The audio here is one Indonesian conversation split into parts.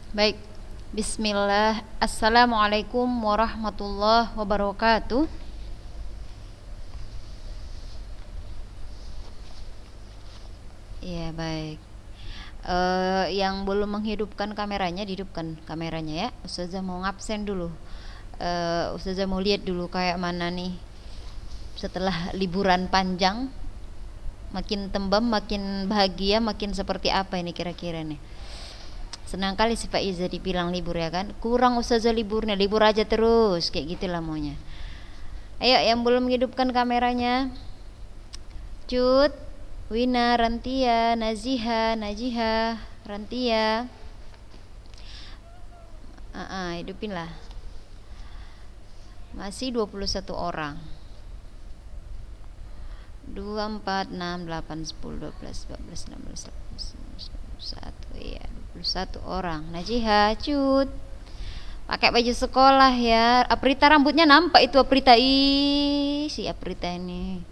Baik, bismillah. Assalamualaikum warahmatullahi wabarakatuh. Ya, baik. Yang belum menghidupkan kameranya, dihidupkan kameranya ya. Ustazah mau ngabsen dulu. Ustazah mau lihat dulu kayak mana nih setelah liburan panjang. Makin tembam, makin bahagia, makin seperti apa ini kira-kira nih. Senang kali si Pak Iza dibilang libur ya kan. Kurang Ustazah liburnya, libur aja terus. Kayak gitulah maunya. Ayo yang belum menghidupkan kameranya. Cut, Wina, Rantia, Naziha, Najiha, Rantia. Hidupin lah. Masih 21 orang. 2, 4, 6, 8, 10, 12, 14, 16, 17, 21. Iya, 21 orang. Najiha, Cut. Pakai baju sekolah ya. Aprita rambutnya nampak itu Aprita. Ih, si Aprita ini.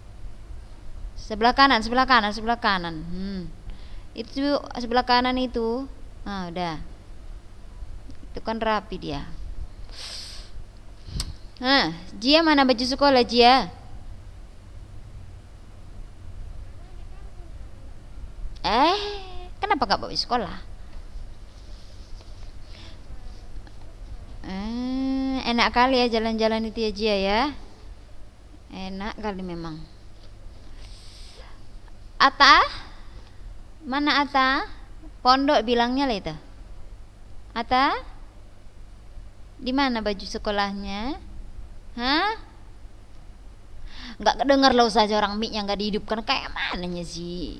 Sebelah kanan, sebelah kanan, sebelah kanan. Itu sebelah kanan itu. Ah, udah. Itu kan rapi dia. Jia mana baju sekolah Jia? Kenapa gak bawa sekolah? Enak kali ya jalan-jalan itu ya Jia ya. Enak kali memang. Ata? Mana Ata? Pondok bilangnya lah itu. Ata? Di mana baju sekolahnya? Hah? Nggak kedengar loh saja orang mic yang nggak dihidupkan kayak mananya si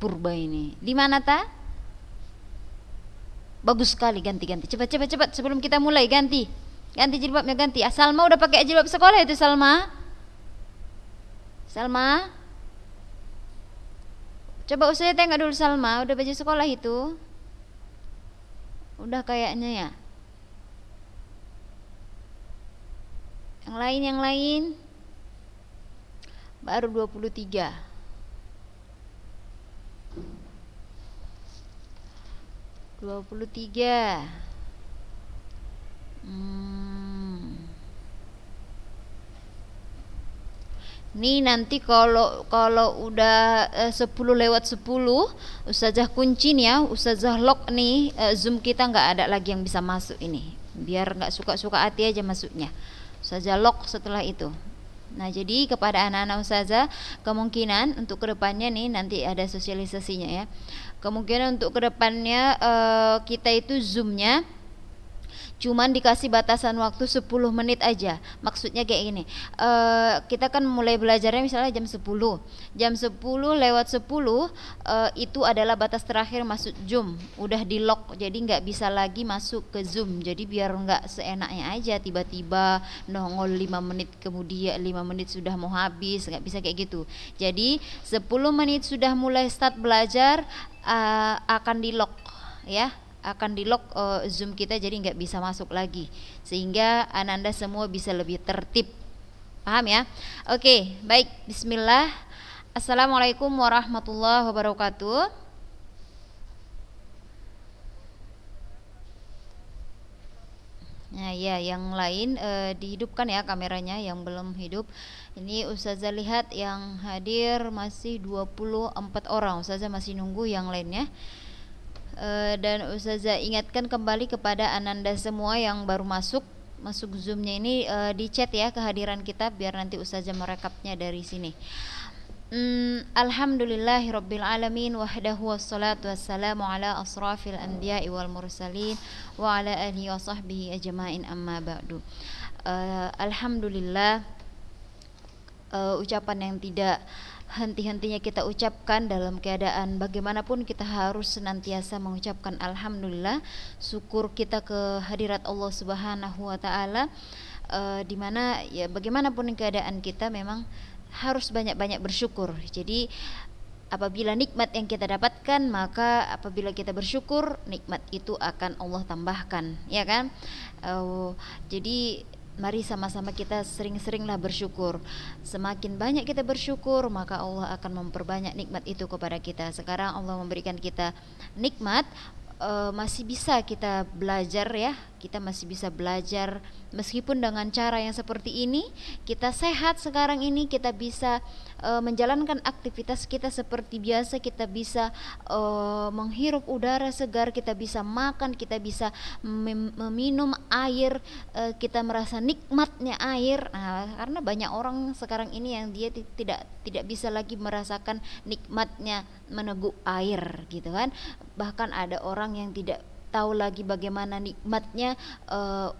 Purba ini. Di mana ta? Bagus sekali, ganti-ganti. Cepat sebelum kita mulai ganti. Ganti jilbabnya ganti. Salma udah pakai jilbab sekolah itu Salma. Salma. Coba saya tengok dulu Salma, udah baju sekolah itu. Udah kayaknya ya. Yang lain baru 23. 23. Nih nanti kalau udah 10 lewat 10 Ustazah kunci nih ya, Ustazah lock nih, Zoom kita nggak ada lagi yang bisa masuk ini. Biar nggak suka-suka hati aja masuknya. Ustazah lock setelah itu. Nah jadi kepada anak-anak Ustazah, kemungkinan untuk kedepannya nih nanti ada sosialisasinya ya. Kemungkinan untuk kedepannya kita itu zoomnya cuman dikasih batasan waktu 10 menit aja. Maksudnya kayak gini, kita kan mulai belajarnya misalnya jam 10 lewat 10 itu adalah batas terakhir masuk Zoom. Udah di lock, jadi nggak bisa lagi masuk ke Zoom. Jadi biar nggak seenaknya aja tiba-tiba nongol 5 menit kemudian 5 menit sudah mau habis, nggak bisa kayak gitu. Jadi 10 menit sudah mulai start belajar akan di lock ya, akan di lock Zoom kita, jadi nggak bisa masuk lagi, sehingga Ananda semua bisa lebih tertib. Paham ya? Oke, baik. Bismillah. Assalamualaikum warahmatullahi wabarakatuh. Nah ya, yang lain dihidupkan ya kameranya, yang belum hidup. Ini Ustazah lihat yang hadir masih 24 orang. Ustazah masih nunggu yang lainnya. Dan Ustazah ingatkan kembali kepada Ananda semua yang baru masuk Zoomnya ini, di chat ya kehadiran kita biar nanti Ustazah merekapnya dari sini. Alhamdulillahirabbil alamin wahdahu wassalatu wassalamu ala asrafil anbiya'i wal mursalin wa ala alihi wa sahbihi ajma'in, amma ba'du. Alhamdulillah, ucapan yang tidak henti-hentinya kita ucapkan dalam keadaan bagaimanapun, kita harus senantiasa mengucapkan alhamdulillah, syukur kita ke hadirat Allah Subhanahu wa taala, dimana ya bagaimanapun keadaan kita memang harus banyak-banyak bersyukur. Jadi apabila nikmat yang kita dapatkan, maka apabila kita bersyukur, nikmat itu akan Allah tambahkan, ya kan? Jadi mari sama-sama kita sering-seringlah bersyukur. Semakin banyak kita bersyukur, maka Allah akan memperbanyak nikmat itu kepada kita. Sekarang Allah memberikan kita nikmat, masih bisa kita belajar ya, kita masih bisa belajar meskipun dengan cara yang seperti ini. Kita sehat sekarang ini, kita bisa menjalankan aktivitas kita seperti biasa, kita bisa menghirup udara segar, kita bisa makan, kita bisa meminum air, kita merasa nikmatnya air. Nah, karena banyak orang sekarang ini yang dia tidak bisa lagi merasakan nikmatnya meneguk air gitu kan. Bahkan ada orang yang tidak tahu lagi bagaimana nikmatnya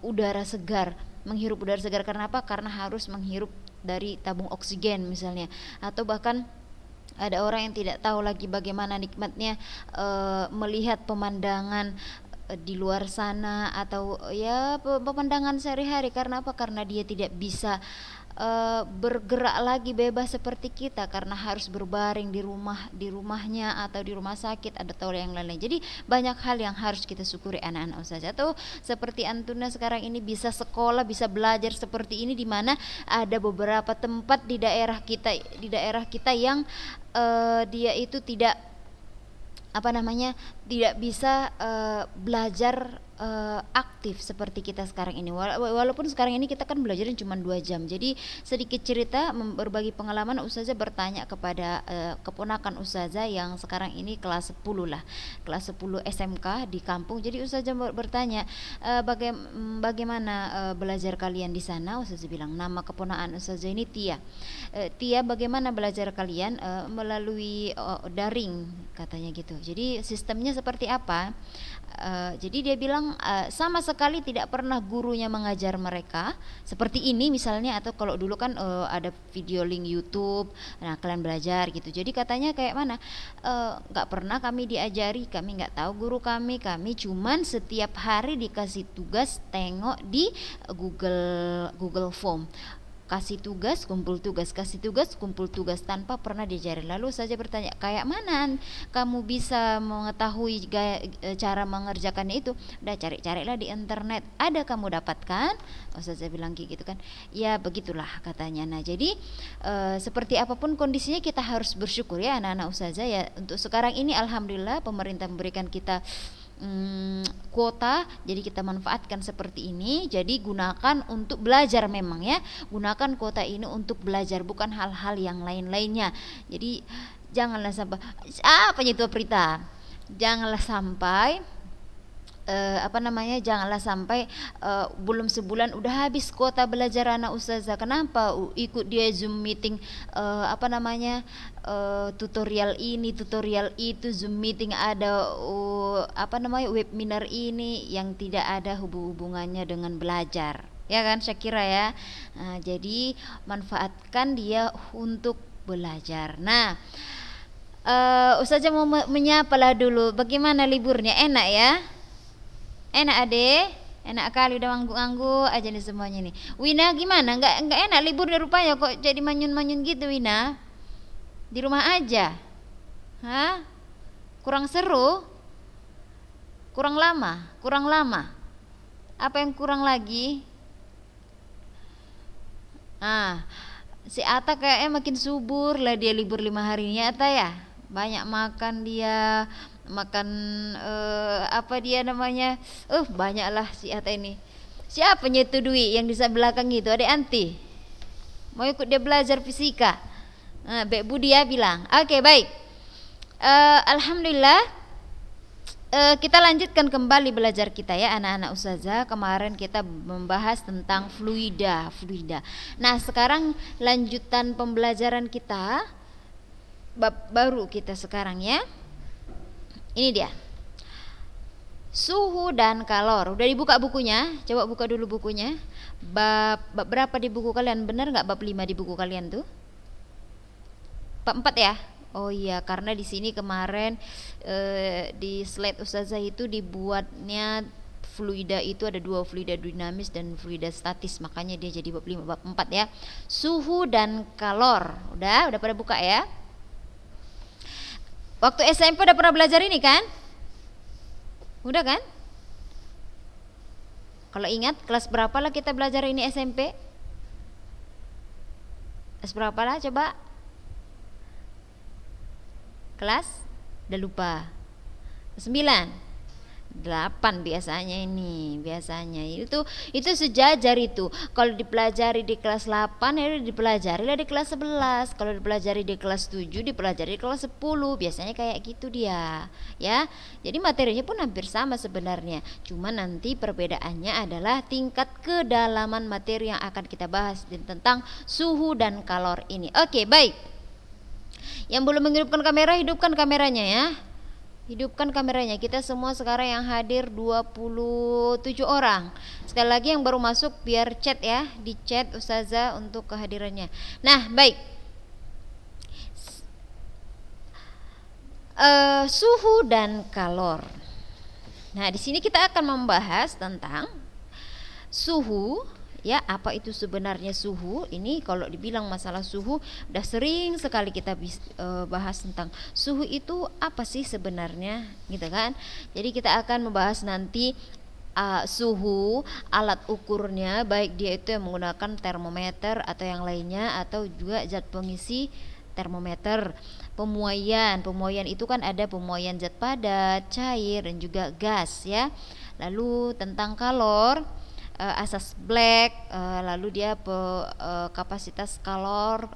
udara segar, menghirup udara segar. Karena apa? Karena harus menghirup dari tabung oksigen misalnya. Atau bahkan ada orang yang tidak tahu lagi bagaimana nikmatnya melihat pemandangan di luar sana, atau ya pemandangan sehari-hari. Karena apa? Karena dia tidak bisa bergerak lagi bebas seperti kita, karena harus berbaring di rumahnya atau di rumah sakit atau yang lain-lain. Jadi banyak hal yang harus kita syukuri anak-anak usaha. Atau seperti Antuna sekarang ini bisa sekolah, bisa belajar seperti ini, di mana ada beberapa tempat di daerah kita yang dia itu tidak tidak bisa belajar aktif seperti kita sekarang ini. Walaupun sekarang ini kita kan belajarnya cuma 2 jam. Jadi sedikit cerita, berbagi pengalaman, Ustazah bertanya kepada keponakan Ustazah yang sekarang ini kelas 10 lah, kelas 10 SMK di kampung. Jadi Ustazah bertanya, bagaimana belajar kalian di sana? Ustazah bilang, nama keponakan Ustazah ini Tia. Tia, bagaimana belajar kalian? Melalui daring katanya gitu. Jadi sistemnya seperti apa? Jadi dia bilang sama sekali tidak pernah gurunya mengajar mereka seperti ini misalnya, atau kalau dulu kan ada video link YouTube, nah kalian belajar gitu. Jadi katanya kayak mana, nggak pernah kami diajari, kami nggak tahu guru kami cuman setiap hari dikasih tugas, tengok di Google Form, kasih tugas kumpul tugas, kasih tugas kumpul tugas, tanpa pernah diajarin. Lalu saja bertanya, kayak mana kamu bisa mengetahui cara mengerjakannya itu? Udah cari-carilah di internet, ada kamu dapatkan. Saya bilang gitu kan, ya begitulah katanya. Nah jadi seperti apapun kondisinya kita harus bersyukur ya anak-anak ustazah ya. Untuk sekarang ini alhamdulillah pemerintah memberikan kita kuota, jadi kita manfaatkan seperti ini. Jadi gunakan untuk belajar, memang ya, gunakan kuota ini untuk belajar, bukan hal-hal yang lain-lainnya. Jadi janganlah sampai itu Prita, janganlah sampai janganlah sampai belum sebulan udah habis kuota belajar anak ustazah. Kenapa? Ikut dia Zoom meeting, tutorial ini, tutorial itu, Zoom meeting ada webinar ini yang tidak ada hubungannya dengan belajar, ya kan Syakira ya. Nah, jadi manfaatkan dia untuk belajar. Nah, ustazah mau menyapa lah dulu. Bagaimana liburnya? Enak ya? Enak ade, enak kali, udah ngangguk aja nih semuanya nih. Wina gimana? Nggak enak liburnya rupanya, kok jadi manyun-manyun gitu Wina? Di rumah aja? Hah? Kurang seru? Kurang lama? Kurang lama? Apa yang kurang lagi? Si Ata kayaknya makin subur lah dia libur 5 harinya Ata ya. Banyak makan dia, makan banyaklah si Ata ini. Siapa itu Dwi yang di belakang itu? Adik Anti mau ikut dia belajar fisika. Bek Budi ya bilang. Oke, baik. Alhamdulillah, kita lanjutkan kembali belajar kita ya anak-anak ustazah. Kemarin kita membahas tentang fluida. Nah sekarang lanjutan pembelajaran kita, bab baru kita sekarang ya. Ini dia, suhu dan kalor. Udah dibuka bukunya? Coba buka dulu bukunya. Bab berapa di buku kalian? Bener nggak bab 5 di buku kalian tuh? Bab 4 ya? Oh iya, karena di sini kemarin di slide ustazah itu dibuatnya fluida itu ada 2, fluida dinamis dan fluida statis, makanya dia jadi bab 5, bab 4 ya. Suhu dan kalor. Udah pada buka ya? Waktu SMP udah pernah belajar ini kan? Udah kan? Kalau ingat kelas berapa lah kita belajar ini SMP? Kelas berapa lah coba? Kelas? Udah lupa. 9. 8 biasanya itu sejajar itu. Kalau dipelajari di kelas 8 ya dipelajari lah di kelas 11, kalau dipelajari di kelas 7 dipelajari di kelas 10, biasanya kayak gitu dia ya. Jadi materinya pun hampir sama sebenarnya, cuma nanti perbedaannya adalah tingkat kedalaman materi yang akan kita bahas tentang suhu dan kalor ini. Oke, baik. Yang belum menghidupkan kamera, hidupkan kameranya ya. Hidupkan kameranya. Kita semua sekarang yang hadir 27 orang. Sekali lagi yang baru masuk biar chat ya, di chat Ustazah untuk kehadirannya. Nah, baik. Suhu dan kalor. Nah, di sini kita akan membahas tentang suhu. Ya, apa itu sebenarnya suhu? Ini kalau dibilang masalah suhu udah sering sekali kita bahas tentang suhu itu apa sih sebenarnya, gitu kan? Jadi kita akan membahas nanti suhu, alat ukurnya, baik dia itu yang menggunakan termometer atau yang lainnya, atau juga zat pengisi termometer. Pemuaian itu kan ada pemuaian zat padat, cair, dan juga gas ya. Lalu tentang kalor, asas Black, lalu dia kapasitas kalor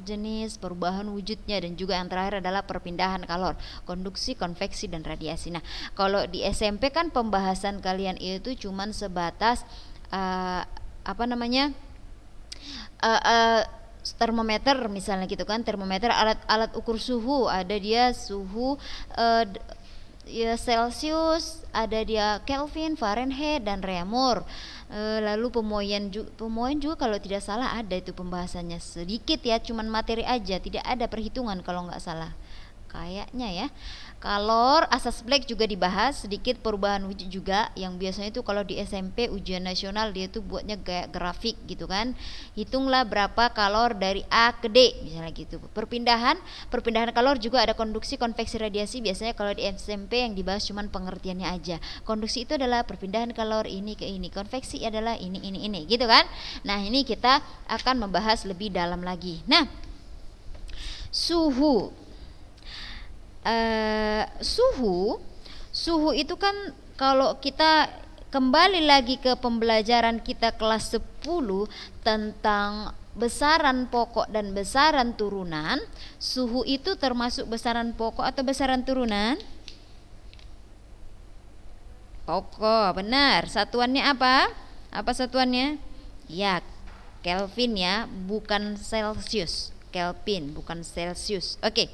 jenis, perubahan wujudnya, dan juga yang terakhir adalah perpindahan kalor, konduksi, konveksi, dan radiasi. Nah, kalau di SMP kan pembahasan kalian itu cuman sebatas termometer misalnya gitu kan, termometer, alat ukur suhu, ada dia suhu ya Celsius, ada dia Kelvin, Fahrenheit, dan Reaumur. Lalu pemuaian juga kalau tidak salah ada itu pembahasannya sedikit ya, cuman materi aja, tidak ada perhitungan kalau nggak salah kayaknya ya. Kalor, asas Black juga dibahas sedikit, perubahan wujud juga, yang biasanya itu kalau di SMP ujian nasional dia tuh buatnya kayak grafik gitu kan, hitunglah berapa kalor dari A ke D misalnya gitu. Perpindahan kalor juga ada konduksi, konveksi, radiasi. Biasanya kalau di SMP yang dibahas cuman pengertiannya aja. Konduksi itu adalah perpindahan kalor ini ke ini, konveksi adalah ini gitu kan. Nah, ini kita akan membahas lebih dalam lagi. Nah, suhu itu kan kalau kita kembali lagi ke pembelajaran kita kelas 10 tentang besaran pokok dan besaran turunan, suhu itu termasuk besaran pokok atau besaran turunan? Pokok, benar. Satuannya apa? Apa satuannya? Ya, Kelvin ya, bukan Celsius. Kelvin, bukan Celsius. Oke.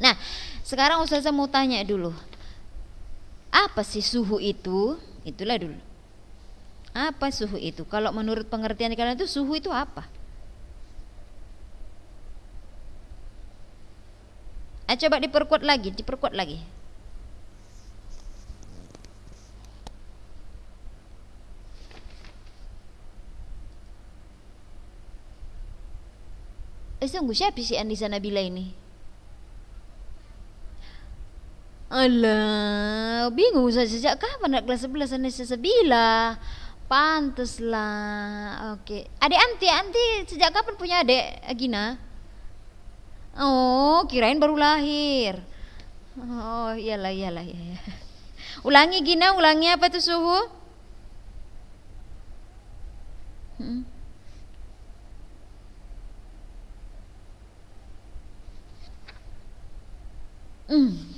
Nah, sekarang Ustazah mau tanya dulu, apa sih suhu itu? Itulah dulu. Apa suhu itu? Kalau menurut pengertian kalian itu suhu itu apa? Coba diperkuat lagi. Sungguh siapa sih Andisa Nabila ini? Alah, bingung saya sejak kapan nak kelas 11 Andisa Nabila. Pantes lah. Oke. Adik Anti sejak kapan punya adik Gina? Oh, kirain baru lahir. Oh, iyalah ya. Ulangi Gina, ulangi apa tuh suhu?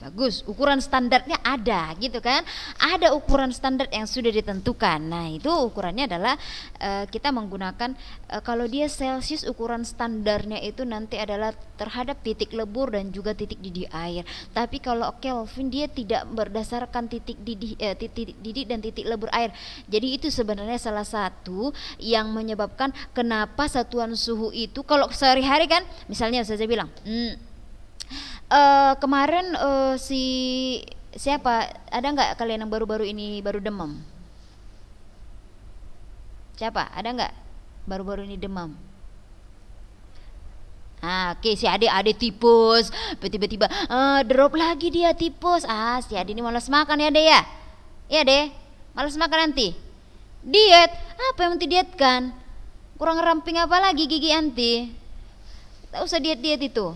Bagus, ukuran standarnya ada gitu kan, ada ukuran standar yang sudah ditentukan. Nah, itu ukurannya adalah kita menggunakan kalau dia Celsius, ukuran standarnya itu nanti adalah terhadap titik lebur dan juga titik didih air. Tapi kalau Kelvin dia tidak berdasarkan titik didih dan titik lebur air. Jadi itu sebenarnya salah satu yang menyebabkan kenapa satuan suhu itu kalau sehari-hari kan, misalnya saya bilang kemarin siapa, ada nggak kalian yang baru-baru ini baru demam? Siapa? Ada nggak baru-baru ini demam? Oke, si Ade tipes, tiba-tiba drop lagi dia tipes. Si Ade ini malas makan ya, Ade ya? Iya, Ade, malas makan nanti. Diet, apa yang didietkan? Kurang ramping apa lagi gigi anti? Tak usah diet itu.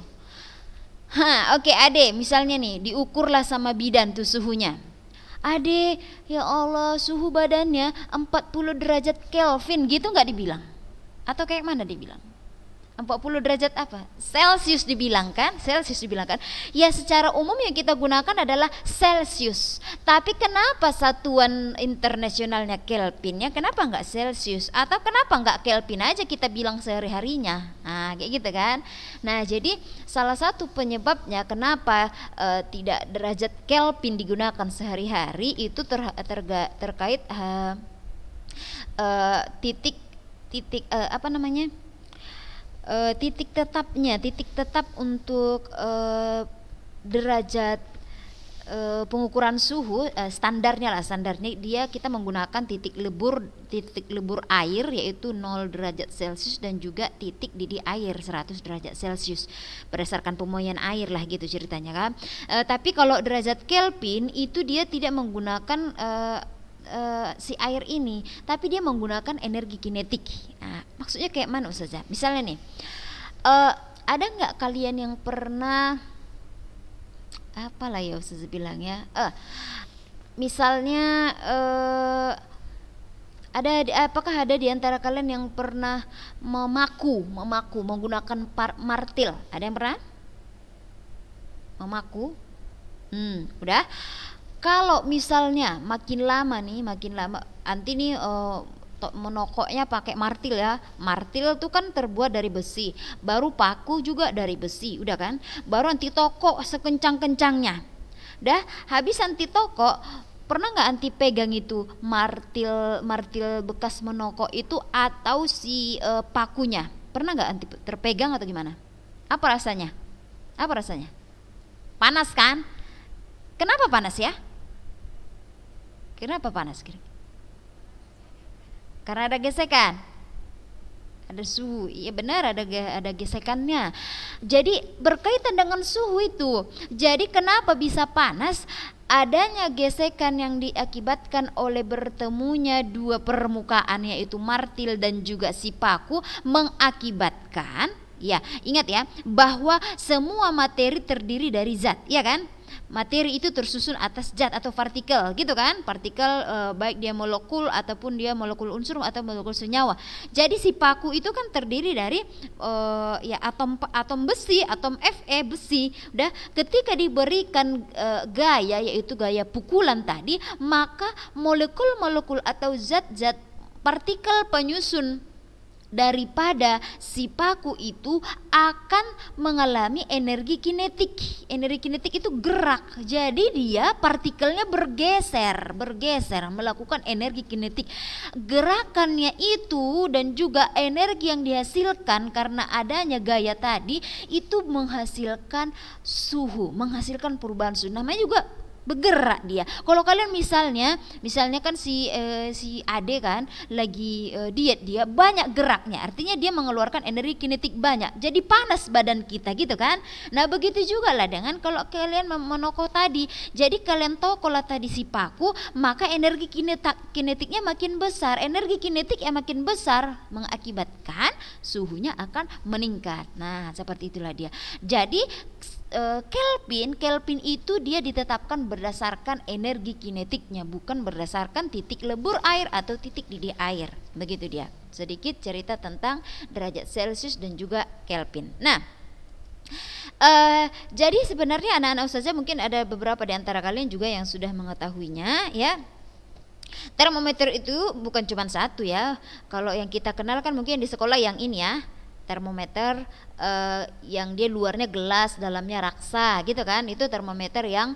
Oke, Ade, misalnya nih diukurlah sama bidan tuh suhunya. Ade, ya Allah, suhu badannya 40 derajat Kelvin gitu nggak dibilang? Atau kayak mana dibilang? 40 derajat apa? Celcius dibilang kan? Celcius dibilang kan? Ya secara umum yang kita gunakan adalah Celsius. Tapi kenapa satuan internasionalnya Kelvinnya? Kenapa nggak Celsius? Atau kenapa nggak Kelvin aja kita bilang sehari-harinya? Nah kayak gitu kan? Nah jadi salah satu penyebabnya kenapa tidak derajat Kelvin digunakan sehari-hari itu terkait titik titik apa namanya? Titik tetap untuk derajat pengukuran suhu, standarnya dia kita menggunakan titik lebur air yaitu 0 derajat Celcius dan juga titik didih air 100 derajat Celcius berdasarkan pemoian air lah gitu ceritanya kan. Tapi kalau derajat Kelvin itu dia tidak menggunakan si air ini, tapi dia menggunakan energi kinetik. Nah, maksudnya kayak mana Ustazah? Misalnya nih, ada nggak kalian yang pernah apalah ya Ustazah bilang ya? Misalnya apakah ada di antara kalian yang pernah memaku menggunakan martil? Ada yang pernah memaku? Udah. Kalau misalnya makin lama anti nih menokoknya pakai martil ya. Martil tuh kan terbuat dari besi, baru paku juga dari besi, udah kan? Baru anti tokok sekencang-kencangnya. Dah, habis anti tokok, pernah nggak anti pegang itu martil bekas menokok itu atau si pakunya? Pernah nggak anti terpegang atau gimana? Apa rasanya? Apa rasanya? Panas kan? Kenapa panas ya? Kenapa panas kira? Karena ada gesekan. Ada suhu. Iya benar ada gesekannya. Jadi berkaitan dengan suhu itu. Jadi kenapa bisa panas? Adanya gesekan yang diakibatkan oleh bertemunya dua permukaan yaitu martil dan juga si paku mengakibatkan, ya ingat ya, bahwa semua materi terdiri dari zat, ya kan? Materi itu tersusun atas zat atau partikel gitu kan, partikel baik dia molekul ataupun dia molekul unsur atau molekul senyawa. Jadi si paku itu kan terdiri dari ya atom besi, atom Fe besi. Udah, ketika diberikan gaya yaitu gaya pukulan tadi, maka molekul-molekul atau zat-zat partikel penyusun daripada si paku itu akan mengalami energi kinetik. Energi kinetik itu gerak. Jadi dia partikelnya bergeser melakukan energi kinetik. Gerakannya itu dan juga energi yang dihasilkan karena adanya gaya tadi itu menghasilkan suhu, menghasilkan perubahan suhu. Namanya juga bergerak dia. Kalau kalian misalnya kan si Ade kan lagi diet, dia banyak geraknya, artinya dia mengeluarkan energi kinetik banyak, jadi panas badan kita gitu kan. Nah begitu juga lah dengan kalau kalian menokok tadi, jadi kalian tokolah tadi si paku, maka energi kinetiknya makin besar, energi kinetik yang makin besar mengakibatkan suhunya akan meningkat. Nah seperti itulah dia. Jadi Kelvin itu dia ditetapkan berdasarkan energi kinetiknya, bukan berdasarkan titik lebur air atau titik didih air. Begitu dia. Sedikit cerita tentang derajat Celcius dan juga Kelvin. Nah, jadi sebenarnya anak-anak ustazah mungkin ada beberapa di antara kalian juga yang sudah mengetahuinya ya. Termometer itu bukan cuma satu ya. Kalau yang kita kenal kan mungkin di sekolah yang ini ya, termometer yang dia luarnya gelas, dalamnya raksa gitu kan. Itu termometer yang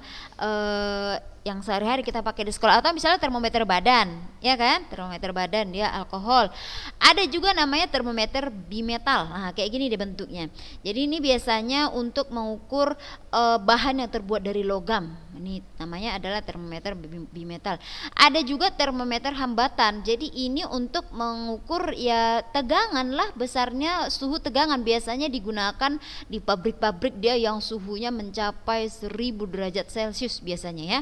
sehari-hari kita pakai di sekolah. Atau misalnya termometer badan, ya kan? Termometer badan dia alkohol. Ada juga namanya termometer bimetal. Nah, kayak gini dia bentuknya. Jadi ini biasanya untuk mengukur bahan yang terbuat dari logam. Ini namanya adalah termometer bimetal. Ada juga termometer hambatan. Jadi ini untuk mengukur ya tegangan lah, besarnya suhu tegangan. Biasanya digunakan di pabrik-pabrik dia yang suhunya mencapai 1000 derajat Celcius biasanya ya.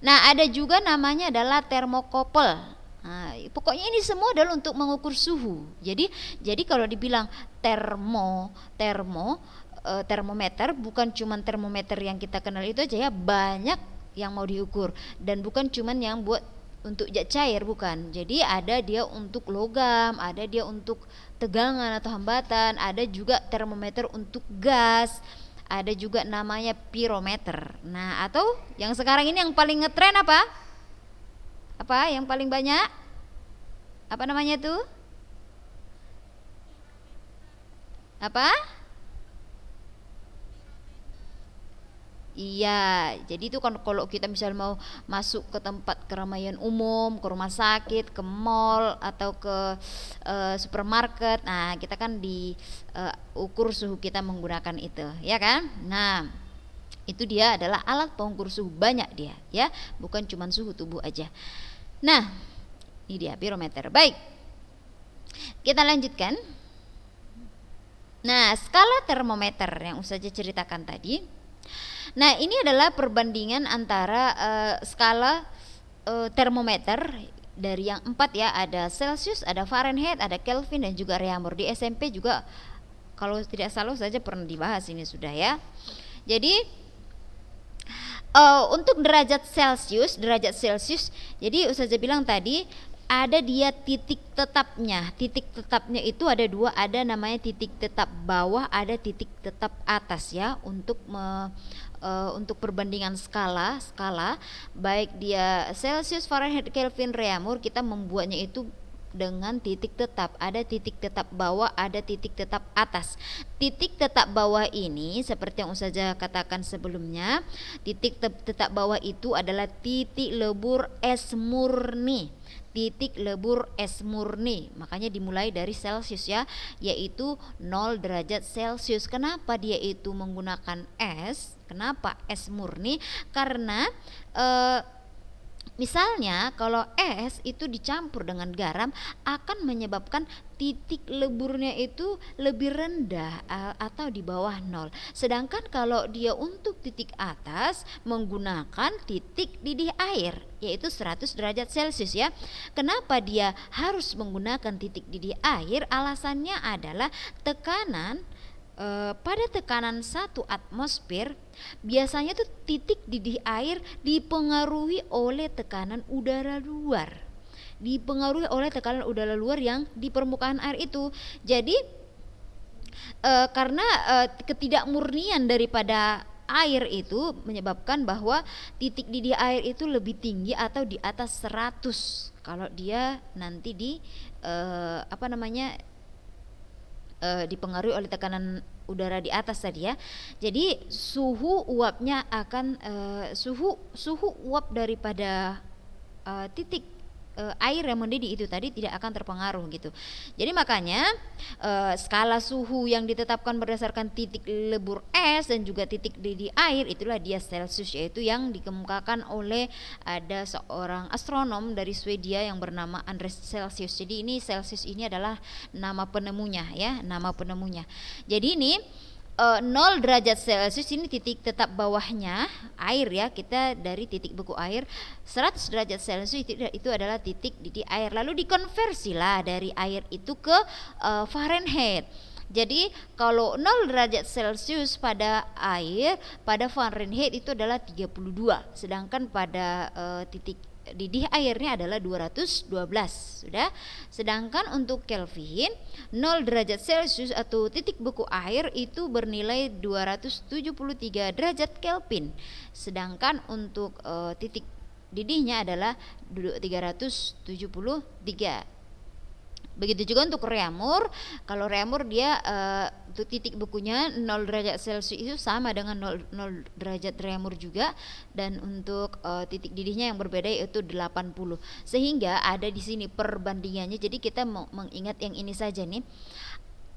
Nah ada juga namanya adalah termokopel. Nah, pokoknya ini semua adalah untuk mengukur suhu. Jadi kalau dibilang termometer bukan cuma termometer yang kita kenal itu aja ya, banyak yang mau diukur, dan bukan cuman yang buat untuk zat cair, bukan. Jadi ada dia untuk logam, ada dia untuk tegangan atau hambatan, ada juga termometer untuk gas, ada juga namanya pirometer. Nah, atau yang sekarang ini yang paling ngetren apa? Apa yang paling banyak? Apa namanya tuh? Apa? Iya, jadi itu kan kalau kita misal mau masuk ke tempat keramaian umum, ke rumah sakit, ke mall atau ke supermarket, nah kita kan di ukur suhu kita menggunakan itu, ya kan? Nah, itu dia adalah alat pengukur suhu, banyak dia, ya, bukan cuma suhu tubuh aja. Nah, ini dia pirometer. Baik, kita lanjutkan. Nah, skala termometer yang Ustazah ceritakan tadi. Nah, ini adalah perbandingan antara skala termometer dari yang 4 ya, ada Celsius, ada Fahrenheit, ada Kelvin dan juga Reaumur. Di SMP juga kalau tidak salah saja pernah dibahas ini sudah ya. Jadi untuk derajat Celsius, jadi Ustazah bilang tadi ada dia titik tetapnya. Titik tetapnya itu ada dua, ada namanya titik tetap bawah, ada titik tetap atas ya, untuk perbandingan skala baik dia Celsius, Fahrenheit, Kelvin, Reaumur, kita membuatnya itu dengan titik tetap. Ada titik tetap bawah, ada titik tetap atas. Titik tetap bawah ini seperti yang Ustazah katakan sebelumnya, titik tetap bawah itu adalah titik lebur es murni. Titik lebur es murni, makanya dimulai dari Celsius ya, yaitu 0 derajat Celsius. Kenapa dia itu menggunakan es? Kenapa es murni? Karena misalnya kalau es itu dicampur dengan garam akan menyebabkan titik leburnya itu lebih rendah atau di bawah 0. Sedangkan kalau dia untuk titik atas menggunakan titik didih air yaitu 100 derajat Celcius ya. Kenapa dia harus menggunakan titik didih air? Alasannya adalah tekanan pada tekanan 1 atmosfer biasanya tuh titik didih air dipengaruhi oleh tekanan udara luar. Dipengaruhi oleh tekanan udara luar yang di permukaan air itu. Jadi karena ketidakmurnian daripada air itu menyebabkan bahwa titik didih air itu lebih tinggi atau di atas 100 kalau dia nanti dipengaruhi oleh tekanan udara di atas tadi ya. Jadi suhu uapnya akan suhu uap daripada titik air yang mendidih itu tadi tidak akan terpengaruh gitu. Jadi makanya skala suhu yang ditetapkan berdasarkan titik lebur es dan juga titik didih air itulah dia Celsius, yaitu yang dikemukakan oleh ada seorang astronom dari Swedia yang bernama Andreas Celsius. Jadi ini Celsius ini adalah nama penemunya ya, nama penemunya. Jadi ini 0 derajat Celcius ini titik tetap bawahnya air ya, kita dari titik beku air. 100 derajat Celcius itu adalah titik didih air, lalu dikonversilah dari air itu ke Fahrenheit. Jadi kalau 0 derajat Celcius pada air, pada Fahrenheit itu adalah 32, sedangkan pada titik didih airnya adalah 212 sudah. Sedangkan untuk Kelvin 0 derajat Celcius atau titik beku air itu bernilai 273 derajat Kelvin. Sedangkan untuk titik didihnya adalah 373. Begitu juga untuk Reaumur. Kalau Reaumur dia untuk titik bekunya 0 derajat Celcius itu sama dengan 0 derajat Reaumur juga, dan untuk titik didihnya yang berbeda yaitu 80. Sehingga ada di sini perbandingannya. Jadi kita mau mengingat yang ini saja nih.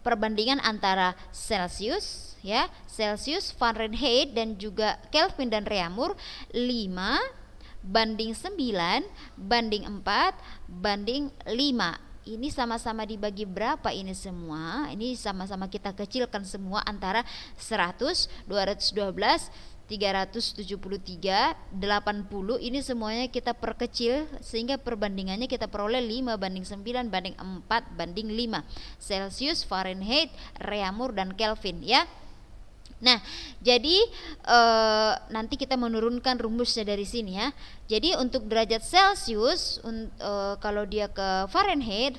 Perbandingan antara Celsius ya, Celsius, Fahrenheit dan juga Kelvin dan Reaumur 5 banding 9 banding 4 banding 5. Ini sama-sama dibagi berapa ini semua? Ini sama-sama kita kecilkan semua antara 100, 212, 373, 80. Ini semuanya kita perkecil sehingga perbandingannya kita peroleh 5 banding 9 banding 4 banding 5. Celsius, Fahrenheit, Reaumur dan Kelvin ya. Nah, jadi nanti kita menurunkan rumusnya dari sini ya. Jadi untuk derajat Celcius kalau dia ke Fahrenheit,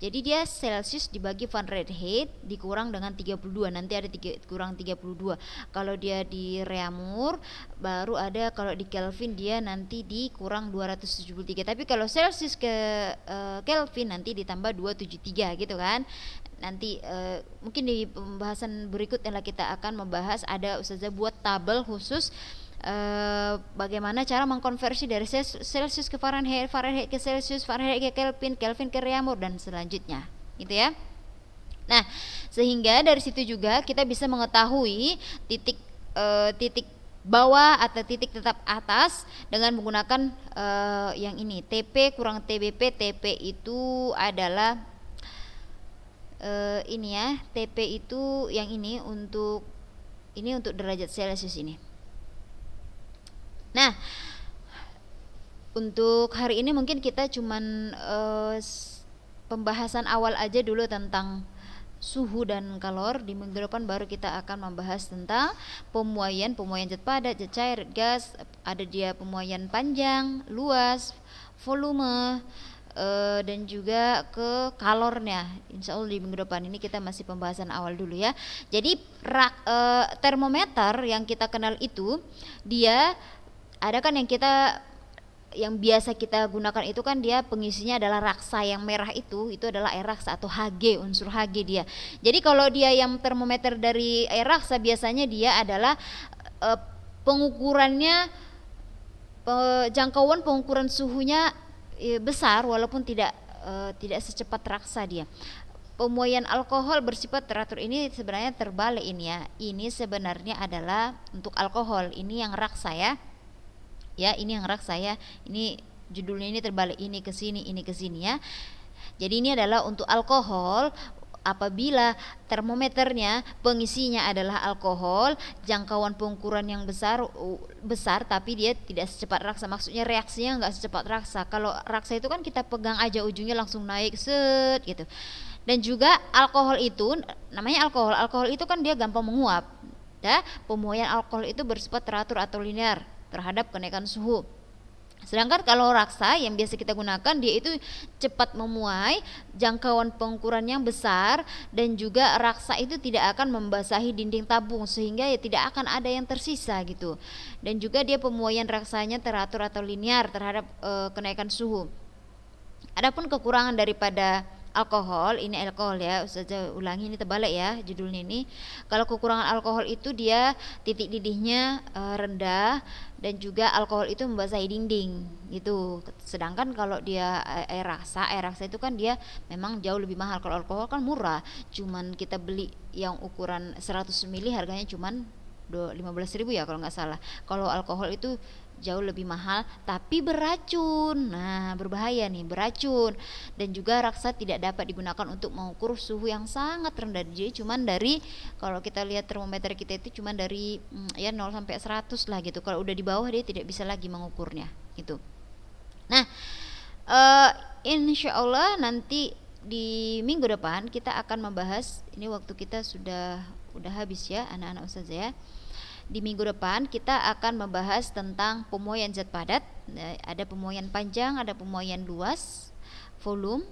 jadi dia Celcius dibagi Fahrenheit dikurang dengan 32, nanti ada kurang 32. Kalau dia di Reaumur baru ada, kalau di Kelvin dia nanti dikurang 273. Tapi kalau Celsius ke Kelvin nanti ditambah 273 gitu kan. Nanti mungkin di pembahasan berikutnya kita akan membahas, ada Ustazah buat tabel khusus bagaimana cara mengkonversi dari Celsius ke Fahrenheit, Fahrenheit ke Celsius, Fahrenheit ke Kelvin, Kelvin ke Reaumur dan selanjutnya, gitu ya. Nah, sehingga dari situ juga kita bisa mengetahui titik bawah atau titik tetap atas dengan menggunakan yang ini, TP kurang TBP. TP itu adalah ini ya, TP itu yang ini untuk derajat Celcius ini. Nah, untuk hari ini mungkin kita cuman pembahasan awal aja dulu tentang suhu dan kalor. Di minggu depan baru kita akan membahas tentang pemuaian zat padat, zat cair, gas, ada dia pemuaian panjang, luas, volume, dan juga ke kalornya. Insya Allah di minggu depan ini kita masih pembahasan awal dulu ya. Jadi termometer yang kita kenal itu dia ada kan yang biasa kita gunakan itu kan dia pengisinya adalah raksa, yang merah itu adalah air raksa atau Hg, unsur Hg dia. Jadi kalau dia yang termometer dari air raksa biasanya dia adalah pengukurannya jangkauan pengukuran suhunya besar walaupun tidak secepat raksa dia. Pemuaian alkohol bersifat teratur ini sebenarnya terbalik ini ya. Ini sebenarnya adalah untuk alkohol, ini yang raksa ya. Ya, ini yang raksa ya. Ini judulnya ini terbalik, ini ke sini ya. Jadi ini adalah untuk alkohol. Apabila termometernya pengisinya adalah alkohol, jangkauan pengukuran yang besar tapi dia tidak secepat raksa, maksudnya reaksinya enggak secepat raksa. Kalau raksa itu kan kita pegang aja ujungnya langsung naik set gitu. Dan juga alkohol itu namanya alkohol itu kan dia gampang menguap ya. Pemuaian alkohol itu bersifat teratur atau linear terhadap kenaikan suhu. Sedangkan kalau raksa yang biasa kita gunakan dia itu cepat memuai, jangkauan pengukuran yang besar, dan juga raksa itu tidak akan membasahi dinding tabung sehingga ya tidak akan ada yang tersisa gitu. Dan juga dia pemuaian raksanya teratur atau linear terhadap kenaikan suhu. Adapun kekurangan daripada alkohol, ini alkohol ya, Ustazah ulangi ini terbalik ya judulnya ini. Kalau kekurangan alkohol itu dia titik didihnya rendah dan juga alkohol itu membasahi dinding gitu. Sedangkan kalau dia air raksa itu kan dia memang jauh lebih mahal. Kalau alkohol kan murah, cuman kita beli yang ukuran 100 ml harganya cuman 15.000 ya kalau nggak salah. Kalau alkohol itu jauh lebih mahal tapi beracun. Nah, berbahaya nih, beracun. Dan juga raksa tidak dapat digunakan untuk mengukur suhu yang sangat rendah. Jadi cuman dari, kalau kita lihat termometer kita itu cuman dari ya 0 sampai 100 lah gitu. Kalau udah di bawah dia tidak bisa lagi mengukurnya gitu. Nah, insya Allah nanti di minggu depan kita akan membahas, ini waktu kita sudah habis ya anak-anak Ustazah ya. Di minggu depan kita akan membahas tentang pemuaian zat padat. Ada pemuaian panjang, ada pemuaian luas, volume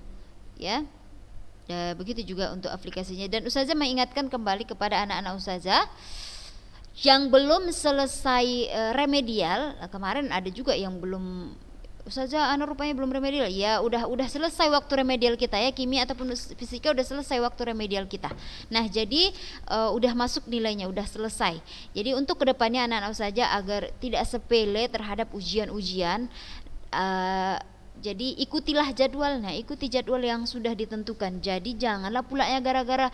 ya. Begitu juga untuk aplikasinya. Dan Ustazah mengingatkan kembali kepada anak-anak Ustazah yang belum selesai remedial. Kemarin ada juga yang belum, Ustazah rupanya belum remedial. Ya udah selesai waktu remedial kita ya, kimia ataupun fisika udah selesai waktu remedial kita. Nah jadi udah masuk nilainya, udah selesai. Jadi untuk kedepannya anak-anak Ustazah agar tidak sepele terhadap ujian-ujian, jadi ikutilah jadwalnya, ikuti jadwal yang sudah ditentukan. Jadi janganlah pula ya gara-gara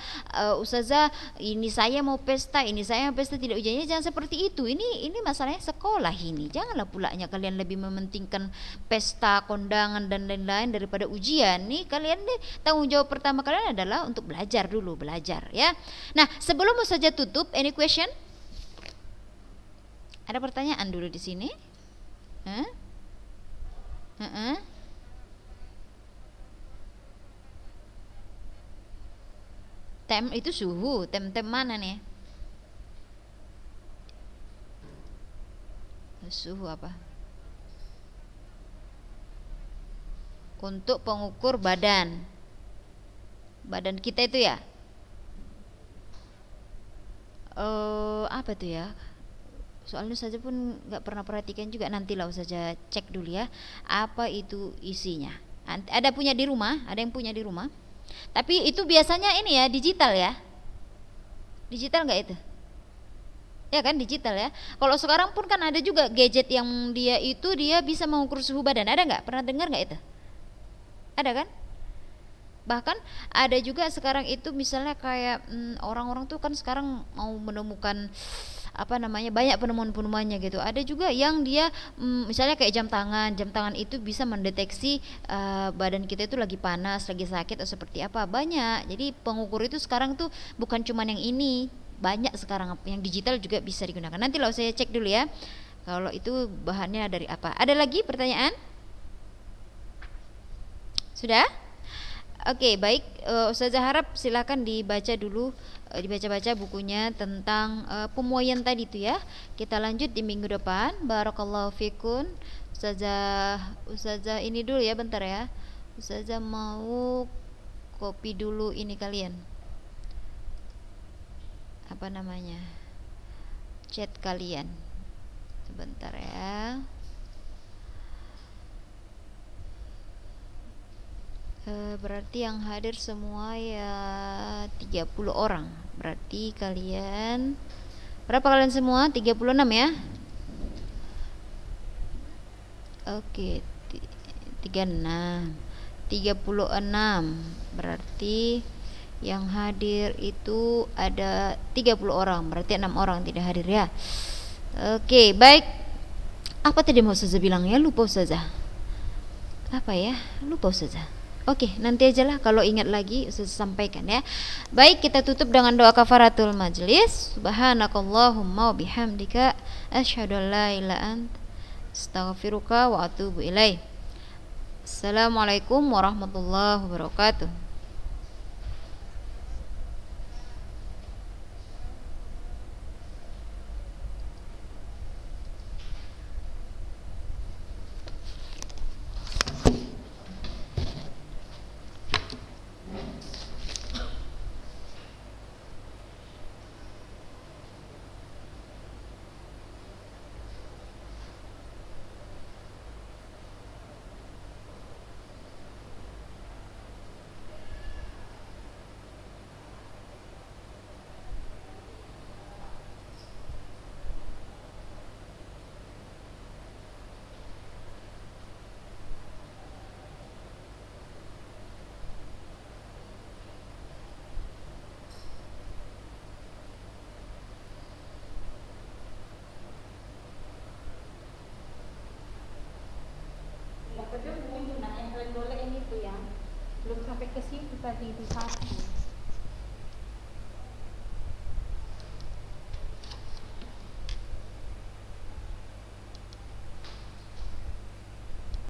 Ustazah ini saya mau pesta tidak ujiannya, jangan seperti itu. Ini masalahnya sekolah ini. Janganlah pula kalian lebih mementingkan pesta, kondangan dan lain-lain daripada ujian. Nih kalian tanggung jawab pertama kalian adalah untuk belajar dulu, ya. Nah, sebelum Ustazah tutup, any question? Ada pertanyaan dulu di sini? Tem itu suhu, tem mana nih? Suhu apa? Untuk pengukur badan. Badan kita itu ya. Apa tuh ya? Soalnya saja pun nggak pernah perhatikan juga, nantilah saja cek dulu ya apa itu isinya. Ada punya di rumah, ada yang punya di rumah. Tapi itu biasanya ini ya digital ya, digital nggak itu? Ya kan digital ya. Kalau sekarang pun kan ada juga gadget yang dia bisa mengukur suhu badan. Ada nggak? Pernah dengar nggak itu? Ada kan? Bahkan ada juga sekarang itu misalnya kayak orang-orang tuh kan sekarang mau menemukan apa namanya, banyak penemuan-penemuannya gitu. Ada juga yang dia misalnya kayak jam tangan itu bisa mendeteksi badan kita itu lagi panas, lagi sakit atau seperti apa, banyak. Jadi pengukur itu sekarang tuh bukan cuma yang ini, banyak sekarang yang digital juga bisa digunakan. Nanti lah saya cek dulu ya kalau itu bahannya dari apa. Ada lagi pertanyaan? Sudah? Oke, baik. Ustazah harap silakan dibaca dulu, dibaca-baca bukunya tentang pemuaian tadi itu ya. Kita lanjut di minggu depan. Barakallahu fikun. Ustazah ini dulu ya, bentar ya. Ustazah mau copy dulu ini kalian. Apa namanya? Chat kalian. Sebentar ya. Berarti yang hadir semua ya 30 orang. Berarti kalian berapa kalian semua? 36 ya? Oke, 36. 36. Berarti yang hadir itu ada 30 orang. Berarti 6 orang tidak hadir ya. Oke, baik. Apa tadi mau Ustazah bilang ya? Lupa Ustazah. Apa ya? Lupa Ustazah. Oke, nanti aja lah kalau ingat lagi saya sampaikan ya. Baik, kita tutup dengan doa kafaratul majlis. Subhanakallahumma wa bihamdika asyhadu an la ilaha anta astaghfiruka wa atubu ilaik. Assalamualaikum warahmatullahi wabarakatuh. Belum sampai ke situ tadi di satu.